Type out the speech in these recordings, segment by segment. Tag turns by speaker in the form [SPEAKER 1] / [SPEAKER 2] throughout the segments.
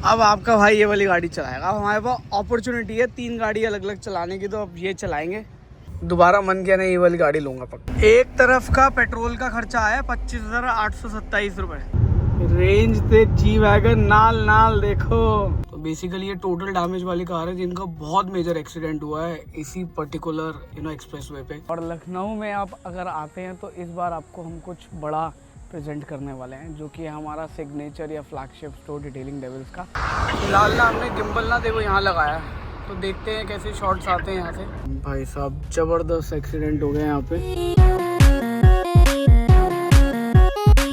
[SPEAKER 1] अब आपका भाई ये वाली गाड़ी चलाएगा। अब हमारे पास अपॉर्चुनिटी है 3 गाड़ी अलग अलग चलाने की, तो अब ये चलाएंगे। दोबारा मन किया नहीं, ये वाली गाड़ी लूँगा पक्का। एक तरफ का पेट्रोल का खर्चा आया 25,827 रुपये। रेंज थे जी वैगन नाल नाल देखो। तो बेसिकली ये टोटल डैमेज वाली कार है जिनका बहुत मेजर एक्सीडेंट हुआ है इसी पर्टिकुलर एक्सप्रेसवे पे। और लखनऊ में आप अगर आते हैं तो इस बार आपको हम कुछ बड़ा प्रेजेंट करने वाले हैं, जो कि है हमारा सिग्नेचर या फ्लैगशिप स्टोर डिटेलिंग डेविल्स का। फिलहाल ना हमने गिम्बल ना देखो यहाँ लगाया है, तो देखते हैं कैसे शॉट्स आते हैं यहाँ से। भाई साहब जबरदस्त एक्सीडेंट हो गया यहाँ पे।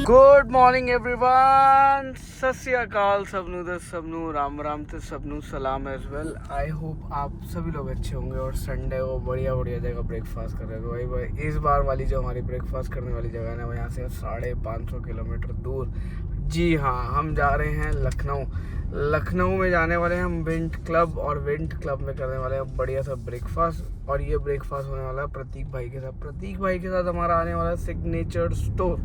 [SPEAKER 1] गुड मॉर्निंग एवरीवन, सत श्री अकाल सबनू दस सबनू राम राम ते सबनू सलाम एज वेल। आई होप आप सभी लोग अच्छे होंगे और संडे को बढ़िया बढ़िया जगह ब्रेकफास्ट कर रहे हो। भाई इस बार वाली जो हमारी ब्रेकफास्ट करने वाली जगह है वो यहाँ से 550 किलोमीटर दूर। जी हाँ, हम जा रहे हैं लखनऊ में जाने वाले हैं हम विंड क्लब, और विंड क्लब में करने वाले हैं बढ़िया सा ब्रेकफास्ट। और ये ब्रेकफास्ट होने वाला है प्रतीक भाई के साथ। प्रतीक भाई के साथ हमारा आने वाला है signature store.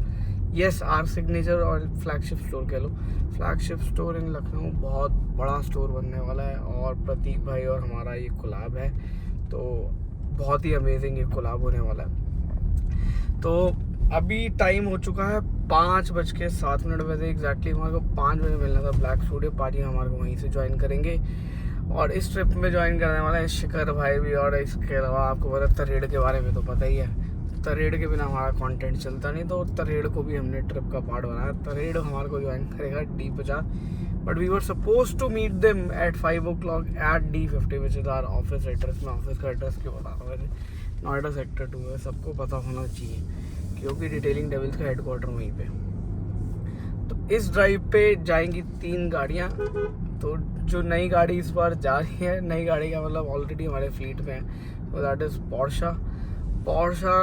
[SPEAKER 1] Yes, our signature और फ्लैगशिप स्टोर कह लो। फ्लैगशिप स्टोर इन लखनऊ बहुत बड़ा स्टोर बनने वाला है, और प्रतीक भाई और हमारा ये कोलैब है, तो बहुत ही अमेजिंग ये कोलैब होने वाला है। तो अभी टाइम हो चुका है 5:07 बजे एग्जैक्टली। हमारे को 5 बजे मिलना था ब्लैक स्टूडियो पार्टी, हमारे को वहीं से ज्वाइन करेंगे। और इस ट्रिप में ज्वाइन करने वाला है शिखर भाई भी, और इसके अलावा आपको पता तरेड़ के बारे में तो पता ही है। तरेड़ के बिना हमारा कंटेंट चलता नहीं, तो तरेड़ को भी हमने ट्रिप का पार्ट बनाया। तरेड़ हमारे को ज्वाइन करेगा D50, but we were suppose to meet them at 5 o'clock at D50 which is our office address. मैं ऑफिस का एड्रेस क्यों बता रहा हूँ, नोएडा सेक्टर 2 है, सबको पता होना चाहिए क्योंकि डिटेलिंग डेविल्स का हेडक्वार्टर वहीं पे। तो इस ड्राइव पे जाएंगी 3 गाड़ियाँ। तो जो नई गाड़ी इस बार जा रही है, नई गाड़ी का मतलब ऑलरेडी हमारे फ्लीट में है, तो दैट इज पोर्शा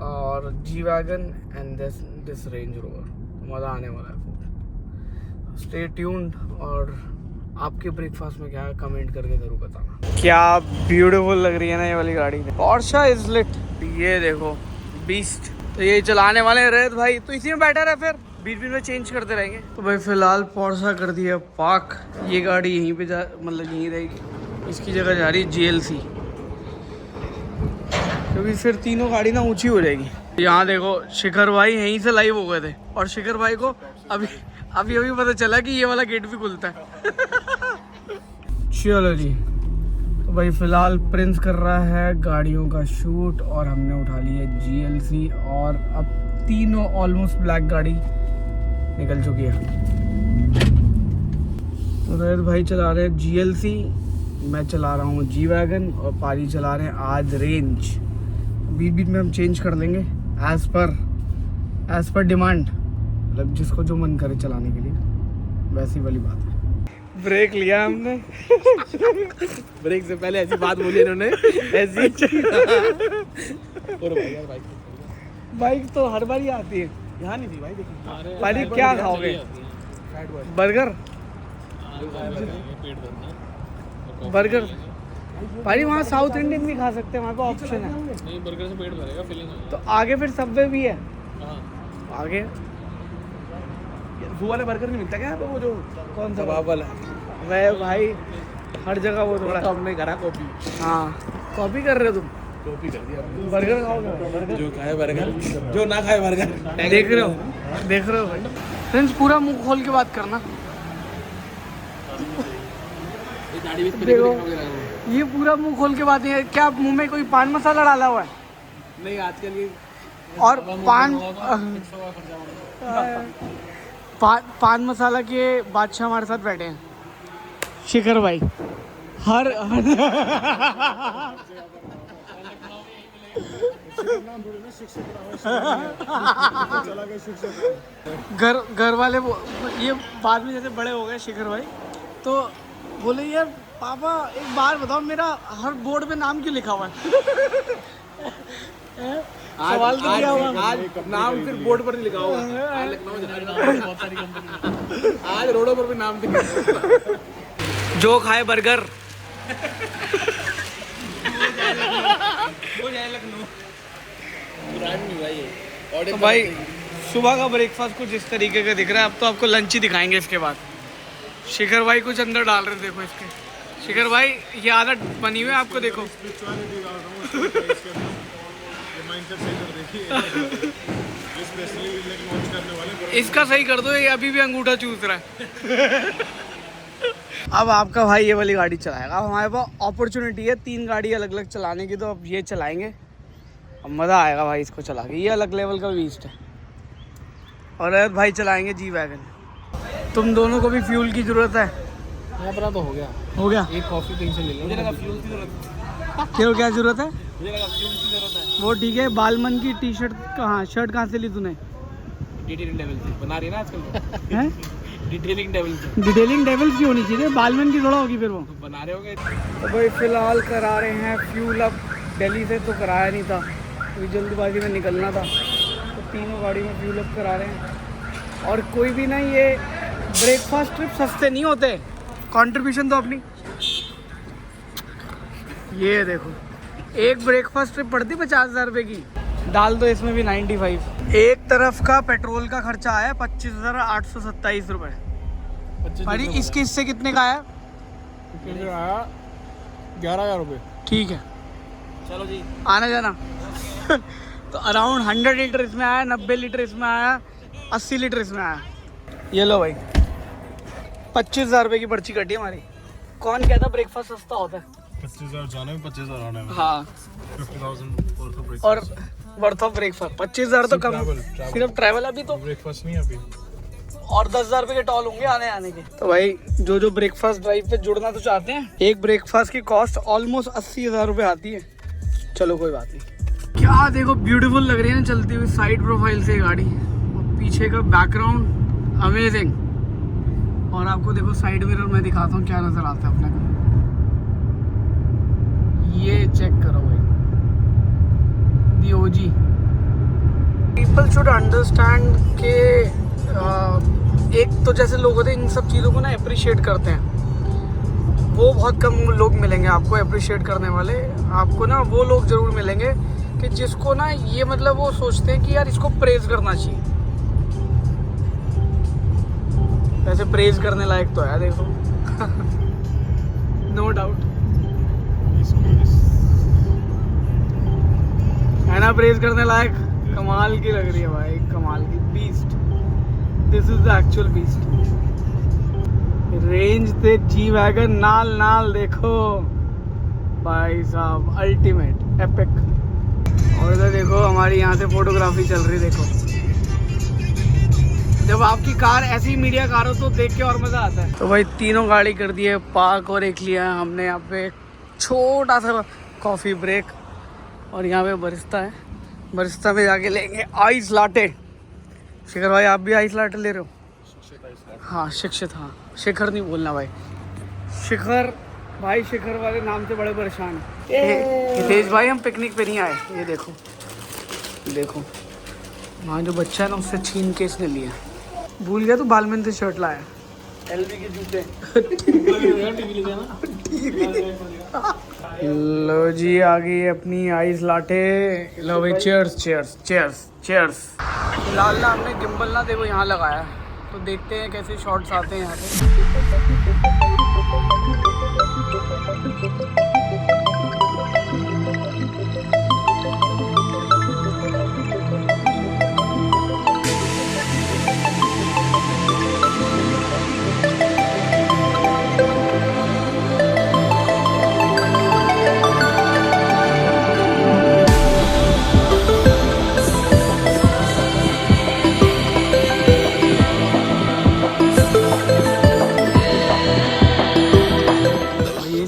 [SPEAKER 1] और G wagon and this range rover. मज़ा आने वाला है, स्टे ट्यून्ड। और आपके ब्रेकफास्ट में क्या है कमेंट करके जरूर बताना। क्या ब्यूटीफुल लग रही है ना ये वाली गाड़ी। पोर्शा इज लिट, ये देखो बीस्ट। तो ये चलाने वाले हैं रैद भाई, तो इसी में बैठा रहे, फिर बीच बीच में चेंज करते रहेंगे। तो भाई फिलहाल पोर्शा कर दिया पार्क। ये गाड़ी यहीं पे मतलब यहीं रहेगी, इसकी जगह जा रही है GLC, क्योंकि फिर तीनों गाड़ी ना ऊंची हो जाएगी। यहाँ देखो शिखर भाई यहीं से लाइव हो गए थे, और शिखर भाई को अभी पता चला कि ये वाला गेट भी खुलता है। चलो जी, तो भाई फिलहाल प्रिंस कर रहा है गाड़ियों का शूट, और हमने उठा ली है GLC, और अब तीनों ऑलमोस्ट ब्लैक गाड़ी निकल चुकी है। तो रैद भाई चला रहे हैं GLC, मैं चला रहा हूँ जी वैगन, और पारी चला रहे हैं आज रेंज। बीच बीच में हम चेंज कर लेंगे एज पर डिमांड, मतलब जिसको जो मन करे चलाने के लिए, वैसी वाली बात है। ब्रेक लिया हमने।
[SPEAKER 2] ब्रेक से पहले ऐसी बात बोली इन्होंने, ऐसी। और
[SPEAKER 1] बाइक तो हर बार ही आती है,
[SPEAKER 2] यहाँ नहीं थी भाई, देखिए
[SPEAKER 1] पारी क्या खाओगे? बर्गर बर्गर भाई वहाँ साउथ इंडियन भी खा सकते हैं, वहाँ का ऑप्शन है।
[SPEAKER 2] नहीं, बर्गर से पेट भरेगा, फीलिंग होगा।
[SPEAKER 1] तो आगे फिर सबवे भी है।
[SPEAKER 2] हाँ।
[SPEAKER 1] आगे
[SPEAKER 2] वो वाला बर्गर नहीं मिलता क्या यहाँ पे, वो जो
[SPEAKER 1] कौन सा
[SPEAKER 2] कबाब वाला?
[SPEAKER 1] वह भाई हर जगह वो थोड़ा।
[SPEAKER 2] तो हमने करा कॉपी।
[SPEAKER 1] हाँ, कॉपी कर रहे हो तुम?
[SPEAKER 2] कॉपी कर दिया।
[SPEAKER 1] बर्गर खाओगे?
[SPEAKER 2] जो खाए बर्गर, जो ना खाए बर्गर।
[SPEAKER 1] देख रहे हो भाई। फ्रेंड्स पूरा मुंह खोल के बात करना। देखो ये पूरा मुंह खोल के बात है। क्या मुंह में कोई पान मसाला डाला हुआ है?
[SPEAKER 2] नहीं, आजकल ये
[SPEAKER 1] और पान मसाला के बादशाह हमारे साथ बैठे हैं, शिखर भाई। हर घर वाले ये बाद में जैसे बड़े हो गए शिखर भाई, तो बोले यार पापा एक बार बताओ, मेरा हर बोर्ड पे नाम क्यों लिखा हुआ है? सवाल तो किया हुआ।
[SPEAKER 2] आज नाम सिर्फ बोर्ड पर नहीं लिखा हुआ, आज लखनऊ बहुत सारी कंपनी, आज रोडों पर भी नाम दिखा।
[SPEAKER 1] जो खाए बर्गर
[SPEAKER 2] वो जाए लखनऊ। भाई
[SPEAKER 1] तो भाई सुबह का ब्रेकफास्ट कुछ इस तरीके का दिख रहा है। अब तो आपको लंच ही दिखाएंगे इसके बाद। शिखर भाई कुछ अंदर डाल रहे, देखो इसके। शिखर भाई ये आदत बनी हुई है आपको, देखो। इसका सही कर दो, ये अभी भी अंगूठा चूस रहा है। अब आपका भाई ये वाली गाड़ी चलाएगा। अब हमारे पास अपॉर्चुनिटी है 3 गाड़ी अलग अलग चलाने की, तो अब ये चलाएंगे। अब मज़ा आएगा भाई इसको चला के, ये अलग लेवल का बीस्ट है। और अयत भाई चलाएंगे जी वैगन। तुम दोनों को भी फ्यूल की ज़रूरत है?
[SPEAKER 2] यहाँ पर तो हो गया
[SPEAKER 1] एक
[SPEAKER 2] कॉफी कहीं से ले लो।
[SPEAKER 1] मुझे लगा फ्यूल की ज़रूरत है। क्यों, क्या ज़रूरत है?
[SPEAKER 2] मुझे लगा फ्यूल की ज़रूरत है।
[SPEAKER 1] वो ठीक है। बालमन की टी शर्ट कहाँ, शर्ट कहाँ से ली तूने?
[SPEAKER 2] डिटेलिंग डेविल से बना रही है ना आजकल।
[SPEAKER 1] हैं?
[SPEAKER 2] डिटेलिंग डेविल से।
[SPEAKER 1] डिटेलिंग डेविल्स की होनी चाहिए, बालमन की थोड़ा होगी फिर वो।
[SPEAKER 2] तो बना रहे होगे।
[SPEAKER 1] तो भाई फ़िलहाल करा रहे हैं फ्यूल अप। दिल्ली से तो कराया नहीं था, क्योंकि जल्दबाजी में निकलना था, तो तीनों गाड़ी में फ्यूल अप करा रहे हैं। और कोई भी ना, ये ब्रेकफास्ट ट्रिप सस्ते नहीं होते। कंट्रीब्यूशन तो अपनी ये देखो, एक ब्रेकफास्ट ट्रिप पड़ती 50,000 रुपये की। डाल दो इसमें भी 95। एक तरफ का पेट्रोल का खर्चा आया 25,827 रुपये। भाई इसके हिस्से कितने का आया?
[SPEAKER 2] 11,000 रुपये।
[SPEAKER 1] ठीक है,
[SPEAKER 2] चलो जी,
[SPEAKER 1] आना जाना। तो अराउंड 100 लीटर इसमें आया, 90 लीटर इसमें आया, 80 लीटर इसमें आया। ये लो भाई, 25,000 रुपये की पर्ची कटी हमारी। कौन कहता ब्रेकफास्ट सस्ता होता है?
[SPEAKER 2] 25,000 जाने में 25,000 आने में।
[SPEAKER 1] हाँ,
[SPEAKER 2] 50,000
[SPEAKER 1] और वर्थ ऑफ ब्रेकफास्ट 25,000 तो कम। सिर्फ ट्रैवल अभी तो
[SPEAKER 2] ब्रेकफास्ट नहीं अभी।
[SPEAKER 1] और 10,000 रुपये के टॉल होंगे आने आने के। तो भाई जो जो ब्रेकफास्ट ड्राइव पे जुड़ना तो चाहते हैं, एक ब्रेकफास्ट की कॉस्ट ऑलमोस्ट 80,000 रुपये आती है। चलो कोई बात नहीं। क्या देखो, ब्यूटीफुल लग रही है ना चलती हुई साइड प्रोफाइल से गाड़ी। और पीछे का बैकग्राउंड अमेजिंग। और आपको देखो साइड मिरर में दिखाता हूँ क्या नजर आता है अपने को। ये चेक करो भाई, दी ओजी। पीपल शुड अंडरस्टैंड के एक तो जैसे लोग होते हैं इन सब चीज़ों को ना अप्रिशिएट करते हैं, वो बहुत कम लोग मिलेंगे आपको अप्रिशिएट करने वाले। आपको ना वो लोग ज़रूर मिलेंगे कि जिसको ना ये मतलब वो सोचते हैं कि यार इसको प्रेज करना चाहिए। वैसे प्रेज करने लायक तो है, देखो। नो डाउट है ना, प्रेज करने लायक। कमाल की लग रही है भाई, कमाल की beast. This is the actual beast. Range ते जी वैगन नाल नाल देखो भाई साहब, अल्टीमेट एपिक। और इधर देखो हमारी यहाँ से फोटोग्राफी चल रही, देखो। जब आपकी कार ऐसी मीडिया कार हो तो देख के और मज़ा आता है। तो भाई तीनों गाड़ी कर दी है पार्क, और एक लिया है हमने यहाँ पे छोटा सा कॉफ़ी ब्रेक। और यहाँ पे बरिस्ता है, बरिस्ता में जाके लेंगे आइस लाटे। शिखर भाई आप भी आइस लाटे ले रहे हो? हाँ शिक्षित, हाँ शिखर नहीं बोलना भाई, शिखर भाई। शिखर वाले नाम से बड़े परेशान हैं। हितेश भाई हम पिकनिक पे नहीं आए। ये देखो, देखो वहाँ जो बच्चा है ना उससे छीन के इसने लिया। भूल गया तो बालमन से शर्ट लाया, एलवी के जूते। लो जी आ गई अपनी आइस लाटे। लो भाई चीयर्स चीयर्स चीयर्स चीयर्स। फिलहाल ना हमने गिम्बल ना देखो यहाँ लगाया है, तो देखते हैं कैसे शॉट्स आते हैं यहाँ से।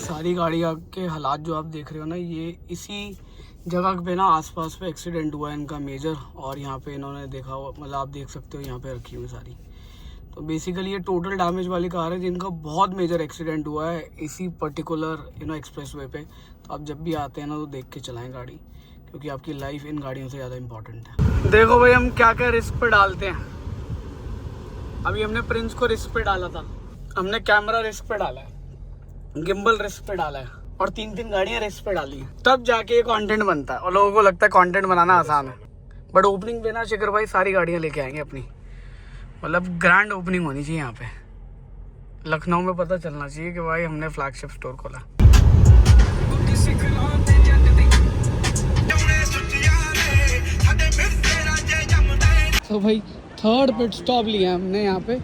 [SPEAKER 1] सारी गाड़ियाँ के हालात जो आप देख रहे हो ना, ये इसी जगह पे ना आसपास पे एक्सीडेंट हुआ है इनका मेजर। और यहाँ पे इन्होंने देखा हुआ, मतलब आप देख सकते हो यहाँ पे रखी हुई सारी। तो बेसिकली ये टोटल डैमेज वाली कार है जिनका बहुत मेजर एक्सीडेंट हुआ है इसी पर्टिकुलर एक्सप्रेसवे पे। तो आप जब भी आते हैं ना तो देख के चलाएं गाड़ी, क्योंकि आपकी लाइफ इन गाड़ियों से ज़्यादा इंपॉर्टेंट है। देखो भाई हम क्या क्या रिस्क पे डालते हैं। अभी हमने प्रिंस को रिस्क पे डाला था, हमने कैमरा रिस्क पे डाला है, गिम्बल रिस्क पे डाला है, और 3 गाड़ियाँ रिस्क पे डाली हैं। तब जाके ये कंटेंट बनता है और लोगों को लगता है कंटेंट बनाना आसान है। बट ओपनिंग पे ना शिखर भाई सारी गाड़ियाँ लेके आएंगे अपनी, मतलब ग्रैंड ओपनिंग होनी चाहिए यहाँ पे। लखनऊ में पता चलना चाहिए कि भाई हमने फ्लैगशिप स्टोर खोला। तो भाई थर्ड पिट स्टॉप लिया हमने यहाँ पे,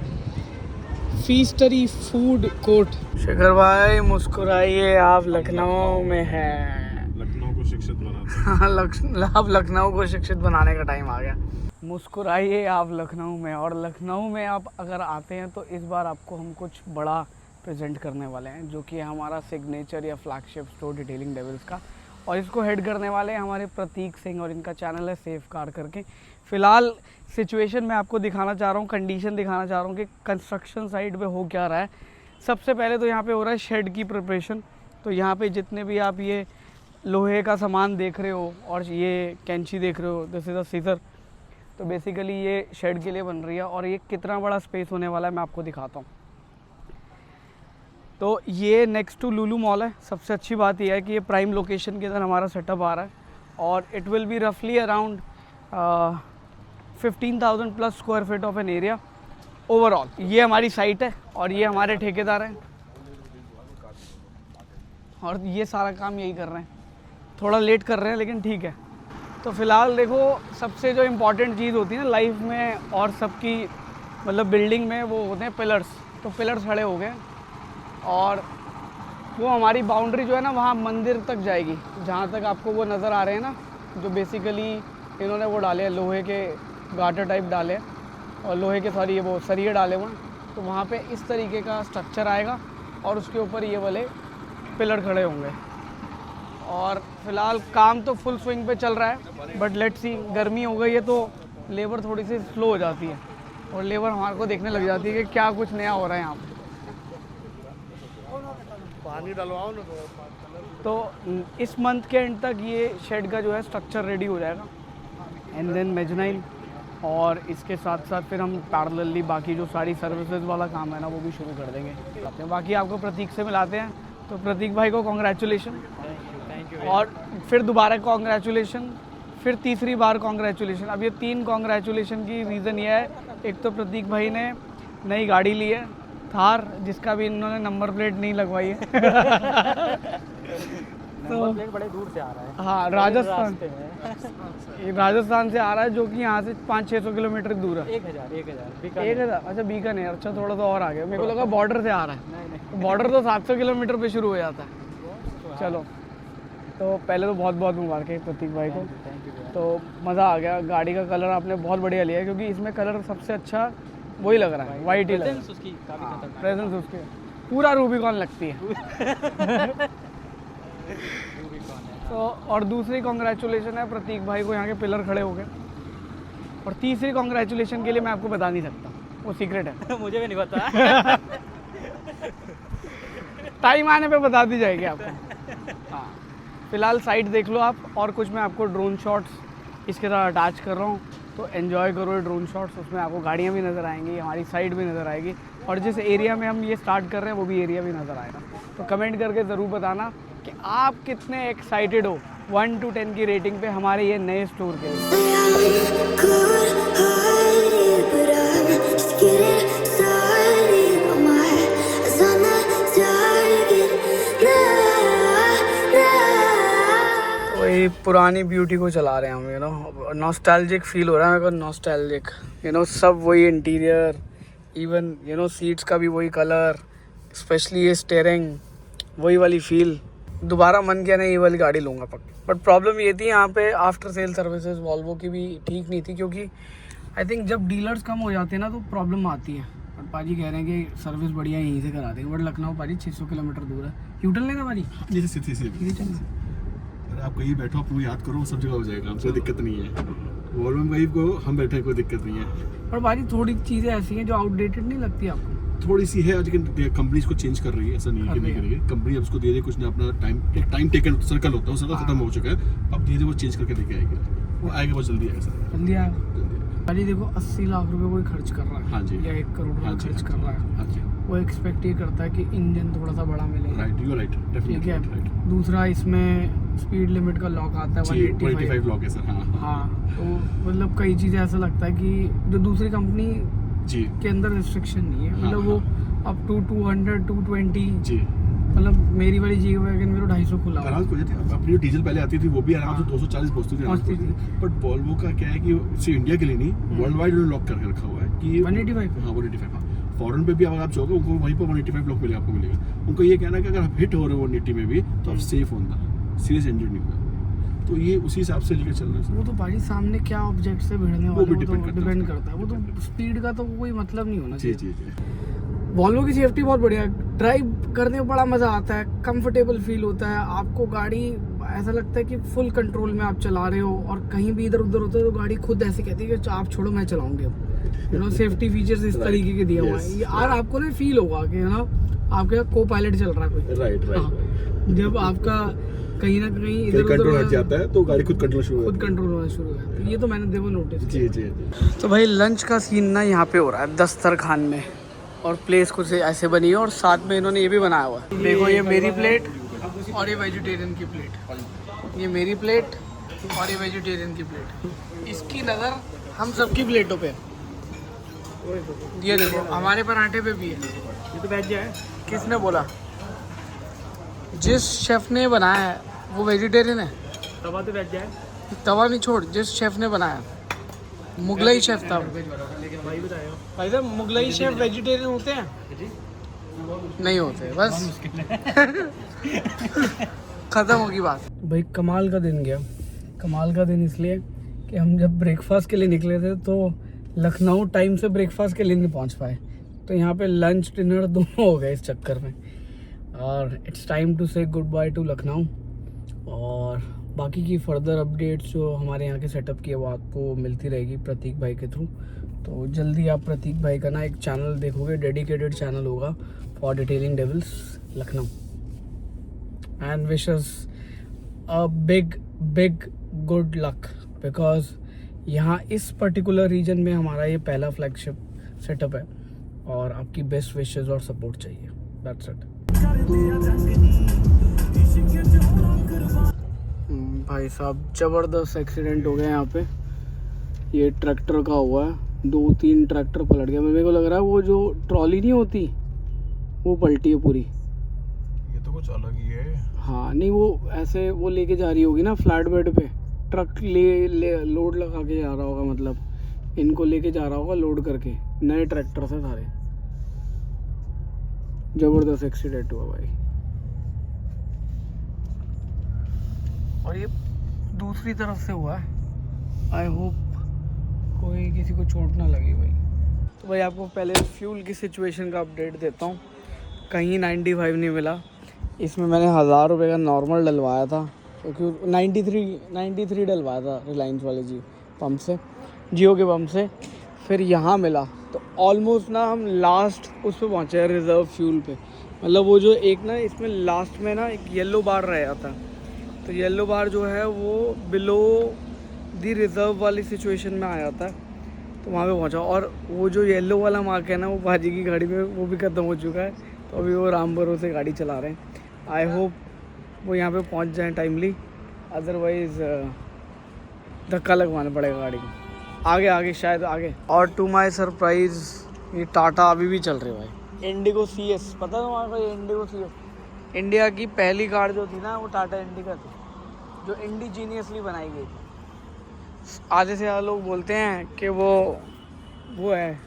[SPEAKER 1] फीस्टरी फूड कोर्ट। शेखर भाई मुस्कुराइए, आप लखनऊ में हैं।
[SPEAKER 2] लखनऊ को शिक्षित बनाते
[SPEAKER 1] हाँ, अब लखनऊ को शिक्षित बनाने का टाइम आ गया। मुस्कुराइए आप लखनऊ में। और लखनऊ में आप अगर आते हैं तो इस बार आपको हम कुछ बड़ा प्रेजेंट करने वाले हैं, जो कि है हमारा सिग्नेचर या फ्लैगशिप स्टोर डिटेलिंग डेविल्स का। और इसको हेड करने वाले हैं हमारे प्रतीक सिंह, और इनका चैनल है सेफ कार करके। फ़िलहाल सिचुएशन मैं आपको दिखाना चाह रहा हूँ, कंडीशन दिखाना चाह रहा हूँ कि कंस्ट्रक्शन साइट पे हो क्या रहा है। सबसे पहले तो यहाँ पे हो रहा है शेड की प्रिपरेशन। तो यहाँ पे जितने भी आप ये लोहे का सामान देख रहे हो और ये कैंची देख रहे हो, दिस इज़ अ सीजर, तो बेसिकली ये शेड के लिए बन रही है। और ये कितना बड़ा स्पेस होने वाला है मैं आपको दिखाता हूँ। तो ये नेक्स्ट टू लुलु मॉल है। सबसे अच्छी बात यह है कि ये प्राइम लोकेशन के अंदर हमारा सेटअप आ रहा है, और इट विल बी रफली around 15,000 plus square feet of an area overall. ये हमारी साइट है और ये हमारे ठेकेदार हैं, और ये सारा काम यही कर रहे हैं। थोड़ा लेट कर रहे हैं लेकिन ठीक है। तो फ़िलहाल देखो, सबसे जो इम्पोर्टेंट चीज़ होती है ना लाइफ में और सबकी मतलब बिल्डिंग में, वो होते हैं पिलर्स। तो पिलर्स खड़े हो गए और वो हमारी बाउंड्री जो है ना वहाँ मंदिर तक जाएगी, जहाँ तक आपको वो नज़र आ रहे हैं ना, जो बेसिकली इन्होंने वो डाले हैं, लोहे के गाटर टाइप डाले हैं और लोहे के सॉरी वो सरिये डाले हुए हैं। तो वहाँ पे इस तरीके का स्ट्रक्चर आएगा और उसके ऊपर ये वाले पिलर खड़े होंगे। और फिलहाल काम तो फुल स्विंग पे चल रहा है, बट लेट्स सी। गर्मी हो गई है तो लेबर थोड़ी सी स्लो हो जाती है, और लेबर हमारे को देखने लग जाती है कि क्या कुछ नया हो रहा है यहाँ पे।
[SPEAKER 2] पानी डलवाओ ना
[SPEAKER 1] तो इस मंथ के एंड तक ये शेड का जो है स्ट्रक्चर रेडी हो जाएगा, एंड देन मेजनाइन। और इसके साथ साथ फिर हम पैरेलली बाकी जो सारी सर्विसेज वाला काम है ना वो भी शुरू कर देंगे। बाकी आपको प्रतीक से मिलाते हैं। तो प्रतीक भाई को कॉन्ग्रेचुलेशन, और फिर दोबारा कॉन्ग्रेचुलेशन, फिर तीसरी बार कॉन्ग्रेचुलेशन। अब ये 3 कॉन्ग्रेचुलेशन की रीज़न ये है, एक तो प्रतीक भाई ने नई गाड़ी ली है थार, जिसका भी इन्होंने नंबर प्लेट नहीं लगवाई है। तो
[SPEAKER 2] बड़े दूर से आ रहा है।
[SPEAKER 1] हाँ, राजस्थान से आ रहा है, जो कि यहाँ से 500-600 किलोमीटर दूर है। 1000 अच्छा, बीकानेर। अच्छा, थोड़ा सा और आ गया। मेरे को लगा बॉर्डर से आ रहा है। तो बॉर्डर तो 700 किलोमीटर पे शुरू हो जाता है। चलो, तो पहले तो बहुत बहुत मुबारक प्रतीक भाई को। तो मज़ा आ गया। गाड़ी का कलर आपने बहुत बढ़िया लिया है, क्योंकि इसमें कलर सबसे अच्छा वही लग रहा है, वाइट ही लग रहा है। प्रेजेंस उसकी पूरा रूबिकॉन लगती है। तो और दूसरी कॉन्ग्रेचुलेशन है प्रतीक भाई को, यहाँ के पिलर खड़े हो गए। और तीसरी कॉन्ग्रेचुलेशन के लिए मैं आपको बता नहीं सकता, वो सीक्रेट है। मुझे भी नहीं पता। टाइम आने पे बता दी जाएगी आपको। हाँ, फिलहाल साइट देख लो आप, और कुछ मैं आपको ड्रोन शॉट्स इसके साथ अटैच कर रहा हूँ, तो एन्जॉय करो ये ड्रोन शॉट्स। उसमें आपको गाड़ियाँ भी नज़र आएंगी, हमारी साइट भी नज़र आएगी, और जिस एरिया में हम ये स्टार्ट कर रहे हैं वो भी एरिया भी नज़र आएगा। तो कमेंट करके ज़रूर बताना कि आप कितने एक्साइटेड हो 1 to 10 की रेटिंग पे हमारे ये नए स्टोर के लिए। वही पुरानी ब्यूटी को चला रहे हैं हम, यू नो। नॉस्टैल्जिक फील हो रहा है मेरे को, नॉस्टैल्जिक, यू नो। सब वही interior, even you know seats का भी वही कलर, स्पेशली ये स्टीयरिंग, वही वाली फील। दोबारा मन किया नहीं, ये वाली गाड़ी लूँगा पक्का। बट प्रॉब्लम ये थी यहाँ पे आफ्टर सेल सर्विसेज वॉल्वो की भी ठीक नहीं थी, क्योंकि आई थिंक जब डीलर्स कम हो जाते हैं ना तो प्रॉब्लम आती है। बट पाजी कह रहे हैं कि सर्विस बढ़िया यहीं से करा देंगे, बट लखनऊ पाजी 600 किलोमीटर दूर है। यूटर्न लेना पाजी,
[SPEAKER 2] आप कहीं बैठो, आप याद करो, सब जगह हो जाएगा, कोई दिक्कत नहीं है। वॉल्वो वाइफ को हम बैठे, कोई दिक्कत नहीं है।
[SPEAKER 1] और भाजी थोड़ी चीज़ें ऐसी हैं जो आउटडेटेड नहीं लगती आपको?
[SPEAKER 2] थोड़ी सी है, आज कंपनी इसको चेंज कर रही है, ऐसा नहीं है कि नहीं करेगी कंपनी। अब उसको धीरे कुछ ना अपना टाइम टेकन सर्कल होता है, वो सर्कल खत्म हो चुका है, अब धीरे वो चेंज करके लेके आएगी। वो आएगा, बहुत जल्दी आएगा सर,
[SPEAKER 1] जल्दी आएगा। भाजी देखो 80 लाख रुपए कोई खर्च कर रहा है,
[SPEAKER 2] हाँ जी,
[SPEAKER 1] या 1 करोड़ रुपए खर्च कर रहा है,
[SPEAKER 2] हाँ जी।
[SPEAKER 1] वो एक्सपेक्ट ये करता है कि इंजन थोड़ा सा बड़ा मिले।
[SPEAKER 2] राइट, यू आर राइट,
[SPEAKER 1] ठीक है। दूसरा, इसमें स्पीड लिमिट का लॉक आता है
[SPEAKER 2] 185 लॉक है सर।
[SPEAKER 1] हाँ, तो मतलब कई चीज़ें ऐसा लगता है कि जो दूसरी कंपनी
[SPEAKER 2] जी
[SPEAKER 1] के अंदर रिस्ट्रिक्शन नहीं है, मतलब वो अप टू 200 220
[SPEAKER 2] जी
[SPEAKER 1] मतलब मेरी वाली जी वैगन में तो 250 खुला हुआ।
[SPEAKER 2] आराम से पहुंचती थी। अपनी जो डीजल पहले आती थी वो भी आराम से 240 पहुंचती थी। बट वॉल्वो का क्या है कि सिर्फ इंडिया के लिए नहीं वर्ल्ड वाइड उन्होंने लॉक करके रखा हुआ है कि
[SPEAKER 1] 185
[SPEAKER 2] हाँ 185 हाँ। फॉरेन पे भी अगर आप जाओगे उनको वहीं पर 185 लॉक मिलेगा, आपको मिलेगा। उनको ये कहना है कि अगर आप हिट हो रहे हो 180 में भी तो आप सेफ होना, सीरियस इंजरी नहीं होगा। तो ये उसी हिसाब से लेकर चल रहे हैं।
[SPEAKER 1] वो तो भाई सामने क्या ऑब्जेक्ट से भिड़ने वाले
[SPEAKER 2] वो भी
[SPEAKER 1] वो तो
[SPEAKER 2] डिपेंड
[SPEAKER 1] करता है। वो तो स्पीड का तो कोई मतलब नहीं होना
[SPEAKER 2] जी
[SPEAKER 1] चाहिए।
[SPEAKER 2] जी जी
[SPEAKER 1] वॉल्वो की सेफ्टी बहुत बढ़िया है, ड्राइव करने में बड़ा मज़ा आता है, कंफर्टेबल फील होता है आपको। गाड़ी ऐसा लगता है कि फुल कंट्रोल में आप चला रहे हो और कहीं भी इधर उधर होता है तो गाड़ी खुद ऐसे कहती है कि आप छोड़ो मैं चलाऊंगी अब। यू नो सेफ्टी फीचर्स इस तरीके के दिया हुआ है यार, आपको ना फील होगा कि यू नो आपके को पायलट चल रहा है कोई।
[SPEAKER 2] राइट
[SPEAKER 1] जब आपका कहीं ना कहीं इधर
[SPEAKER 2] कंट्रोल हट
[SPEAKER 1] उधर
[SPEAKER 2] जाता है तो गाड़ी खुद कंट्रोल शुरू
[SPEAKER 1] खुद कंट्रोल होना शुरू हो जाता है। ये तो मैंने देखो नोटिस
[SPEAKER 2] जी जी जी
[SPEAKER 1] तो भाई लंच का सीन ना यहाँ पे हो रहा है दस्तरखान में, और प्लेस कुछ ऐसे बनी है और साथ में इन्होंने ये भी बनाया हुआ है। देखो ये मेरी प्लेट और ये वेजिटेरियन की प्लेट, ये मेरी प्लेट और ये वेजिटेरियन की प्लेट। इसकी नज़र हम सबकी प्लेटों पे है। ये देखो हमारे पराठे पे भी है। ये तो वेज है। किसने बोला? जिस शेफ ने बनाया है वो वेजिटेरियन है। तवा तो वेज है। तवा नहीं छोड़, जिस शेफ ने बनाया मुगलई शेफ था भाई साहब। मुगलई शेफ वेजिटेरियन होते हैं? नहीं होते, बस खत्म होगी बात। भाई कमाल का दिन गया। कमाल का दिन इसलिए कि हम जब ब्रेकफास्ट के लिए निकले थे तो लखनऊ टाइम से ब्रेकफास्ट के लिए नहीं पहुंच पाए, तो यहाँ पे लंच डिनर दोनों हो गए इस चक्कर में। और इट्स टाइम टू से गुड बाय टू लखनऊ। और बाकी की फर्दर अपडेट्स जो हमारे यहाँ के सेटअप की है वो आपको मिलती रहेगी प्रतीक भाई के थ्रू। तो जल्दी आप प्रतीक भाई का ना एक चैनल देखोगे, डेडिकेटेड चैनल होगा for detailing devils Lucknow. And wishes a big good luck, because यहाँ इस पर्टिकुलर रीजन में हमारा ये पहला फ्लैगशिप सेटअप है और आपकी बेस्ट विशेस और सपोर्ट चाहिए। That's it. भाई साहब ज़बरदस्त एक्सीडेंट हो गया यहाँ पे। ये ट्रैक्टर का हुआ है, 2-3 ट्रैक्टर पलट गया। मेरे को लग रहा है वो जो ट्रॉली नहीं होती वो पलटी है पूरी।
[SPEAKER 2] ये तो कुछ अलग ही है।
[SPEAKER 1] हाँ नहीं वो ऐसे वो लेके जा रही होगी ना फ्लैट बेड पे, ट्रक ले लोड लगा के जा रहा होगा, मतलब इनको लेके जा रहा होगा लोड करके। नए ट्रैक्टर से सारे। ज़बरदस्त एक्सीडेंट हुआ भाई। और ये दूसरी तरफ से हुआ है। आई होप कोई किसी को चोट ना लगी भाई। तो भाई आपको पहले फ्यूल की सिचुएशन का अपडेट देता हूँ। कहीं 95 नहीं मिला। इसमें मैंने 1000 रुपये का नॉर्मल डलवाया था, क्योंकि 93 डलवाया था रिलायंस वाले पंप से, जियो के पंप से। फिर यहाँ मिला तो ऑलमोस्ट ना हम लास्ट उस पर पहुँचे हैं, रिज़र्व फ्यूल पे। मतलब वो जो एक ना इसमें लास्ट में ना एक येलो बार रह जाता है, तो येलो बार जो है वो बिलो दी रिज़र्व वाली सिचुएशन में आ जाता है, तो वहाँ पे पहुँचा। और वो जो येलो वाला मार्क है ना वो भाजी की गाड़ी में वो भी ख़त्म हो चुका है, तो अभी वो रामबरो से गाड़ी चला रहे हैं। आई होप वो यहाँ पे पहुँच जाएँ टाइमली, अदरवाइज़ धक्का लगवाना पड़ेगा गाड़ी को। आगे शायद आगे। और टू माई सरप्राइज़ ये टाटा अभी भी चल रहे भाई। इंडिगो CS, पता है तुम्हारे को? ये इंडिगो CS इंडिया की पहली कार जो थी ना वो टाटा इंडिका थी, जो इंडिजीनियसली बनाई गई थी। आधे से ज़्यादा लोग बोलते हैं कि वो है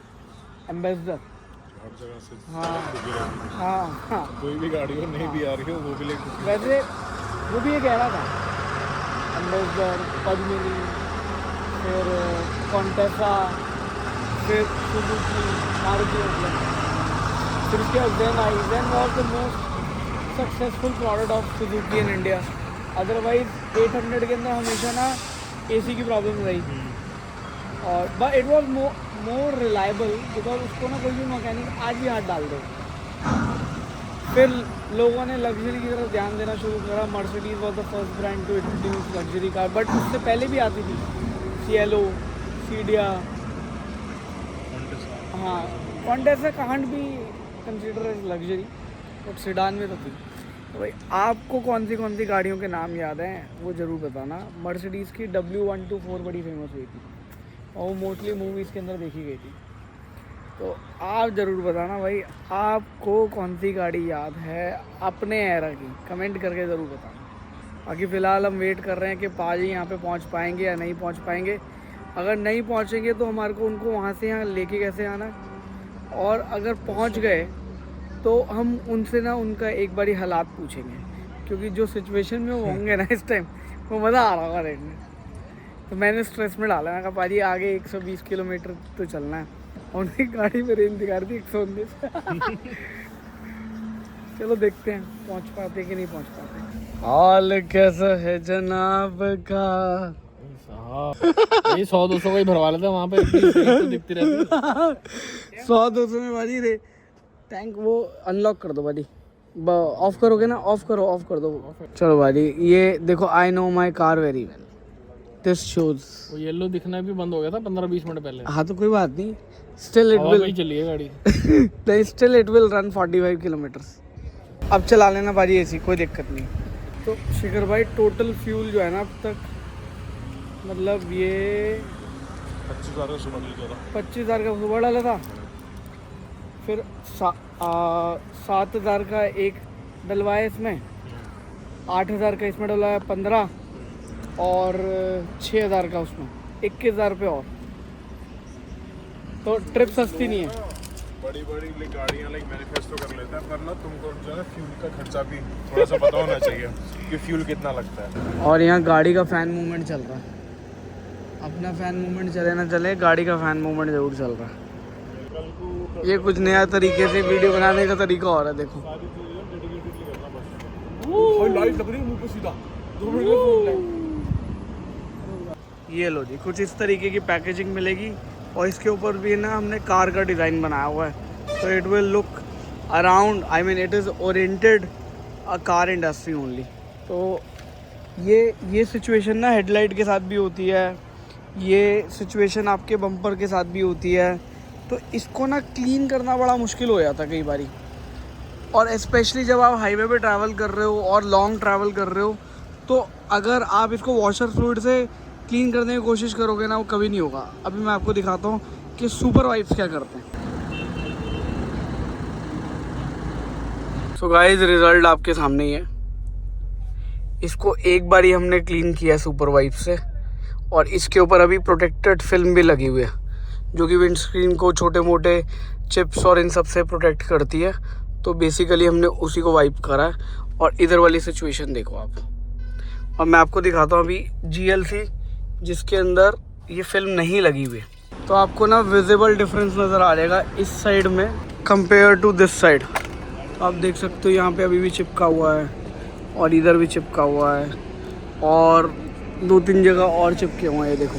[SPEAKER 1] एम्बेसडर। हाँ
[SPEAKER 2] कोई भी गाड़ी हो नहीं भी आ रही हो वो भी लेके
[SPEAKER 1] वैसे वो भी ये कह रहा था एम्बेसडर, पद्मिनी, फिर कॉन्टेसा, फिर सुजुकी, मारुति। फिर उसके बाद then was the most successful product of Suzuki in India. Otherwise 800 के अंदर हमेशा ना AC की प्रॉब्लम रही, और but it was more reliable because उसको ना कोई भी मैकेनिक आज भी हाथ डाल दे। फिर लोगों ने लग्जरी की तरफ ध्यान देना शुरू करा। Mercedes was the first brand to introduce luxury car, but उससे पहले भी आती थी Cielo, सीडिया। हाँ कॉन्टेसा कांट भी consider as luxury, but sedan में तो थी। तो भाई आपको कौन सी गाड़ियों के नाम याद हैं वो ज़रूर बताना। मर्सिडीज़ की W124 बड़ी फेमस हुई थी और वो मोस्टली मूवीज़ के अंदर देखी गई थी। तो आप ज़रूर बताना भाई, आपको कौन सी गाड़ी याद है अपने एरा की, कमेंट करके ज़रूर बताना। बाकी फ़िलहाल हम वेट कर रहे हैं कि पाजी यहाँ पे पहुँच पाएंगे या नहीं पहुँच पाएंगे। अगर नहीं पहुँचेंगे तो हमारे को उनको वहाँ से यहाँ लेके कैसे आना है, और अगर पहुँच गए तो हम उनसे ना उनका एक बारी हालात पूछेंगे, क्योंकि जो सिचुएशन में वो होंगे ना इस टाइम, वो मज़ा आ रहा होगा देखने। तो मैंने स्ट्रेस में डाला, मैं कहा पाजी आगे 120 किलोमीटर तो चलना है, और उनकी गाड़ी में रेंज दिखा रही थी 119। चलो देखते हैं पहुंच पाते कि नहीं पहुंच पाते। हाल कैसा है जनाब का?
[SPEAKER 3] ये 100-200 का ही भरवा लेते हैं वहाँ पे, तो दिखती रहती
[SPEAKER 1] 100-200 में बाजी रे टैंक वो अनलॉक कर दो बाजी, ऑफ करोगे ना, ऑफ कर दो। चलो बाजी ये देखो, I know my car very well, this shows.
[SPEAKER 3] वो येलो दिखना भी बंद हो गया था 15-20 मिनट पहले।
[SPEAKER 1] हाँ तो कोई बात नहीं, स्टिल इट
[SPEAKER 3] हवा में ही चली है गाड़ी।
[SPEAKER 1] नहीं, still it will run 45 kilometres. अब चला लेना बाजी ऐसी, कोई दिक्कत नहीं। तो शिखर भाई टोटल फ्यूल जो है ना अब तक, मतलब ये
[SPEAKER 2] 25,000 का सुबह डल गया था।
[SPEAKER 1] 25,000 का सुबह डाला था, फिर 7,000 का एक डलवाया इसमें, 8,000 का इसमें डलवाया 15, और 6,000 का उसमें 21,000 रुपये और। तो ट्रिप सस्ती नहीं है।
[SPEAKER 2] बड़ी गाड़ियाँ मैनिफेस्टो कर लेते हैं, पर ना तुमको जो है फ्यूल का खर्चा भी थोड़ा सा पता होना चाहिए कि फ्यूल कितना लगता है।
[SPEAKER 1] और यहाँ गाड़ी का फ़ैन मूवमेंट चल रहा है, अपना फ़ैन मूवमेंट चले ना चले, गाड़ी का फ़ैन मूवमेंट ज़रूर चल रहा है। ये कुछ नया तरीके से वीडियो बनाने का तरीका हो रहा है, देखो
[SPEAKER 2] लाइट लग रही है मुंह पे सीधा।
[SPEAKER 1] ये लो जी, कुछ इस तरीके की पैकेजिंग मिलेगी, और इसके ऊपर भी ना हमने कार का डिज़ाइन बनाया हुआ है, तो it will look around, I mean it is oriented a car industry only. तो ये सिचुएशन ना हेडलाइट के साथ भी होती है, ये सिचुएशन आपके बम्पर के साथ भी होती है, तो इसको ना क्लीन करना बड़ा मुश्किल हो जाता कई बारी, और स्पेशली जब आप हाईवे पे ट्रैवल कर रहे हो और लॉन्ग ट्रैवल कर रहे हो, तो अगर आप इसको वॉशर फ्लूइड से क्लीन करने की कोशिश करोगे ना, वो कभी नहीं होगा। अभी मैं आपको दिखाता हूँ कि सुपर वाइप्स क्या करते हैं। सो गाइस रिजल्ट आपके सामने ही है। इसको एक बार ही हमने क्लीन किया है सुपर वाइप से, और इसके ऊपर अभी प्रोटेक्टेड फिल्म भी लगी हुई है, जो कि विंडस्क्रीन को छोटे मोटे चिप्स और इन सब से प्रोटेक्ट करती है। तो बेसिकली हमने उसी को वाइप करा है, और इधर वाली सिचुएशन देखो आप। और मैं आपको दिखाता हूँ अभी GLC जिसके अंदर ये फिल्म नहीं लगी हुई है, तो आपको ना विजिबल डिफरेंस नज़र आ जाएगा इस साइड में कंपेयर टू दिस साइड। आप देख सकते हो यहाँ पे अभी भी चिपका हुआ है, और इधर भी चिपका हुआ है, और 2-3 जगह और चिपके हुए हैं। ये देखो,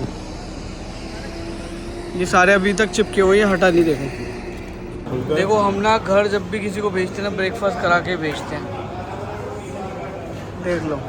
[SPEAKER 1] ये सारे अभी तक चिपके हुए हैं, हटा नहीं। देखो हम ना घर जब भी किसी को भेजते हैं ना, ब्रेकफास्ट करा के भेजते हैं, देख लो।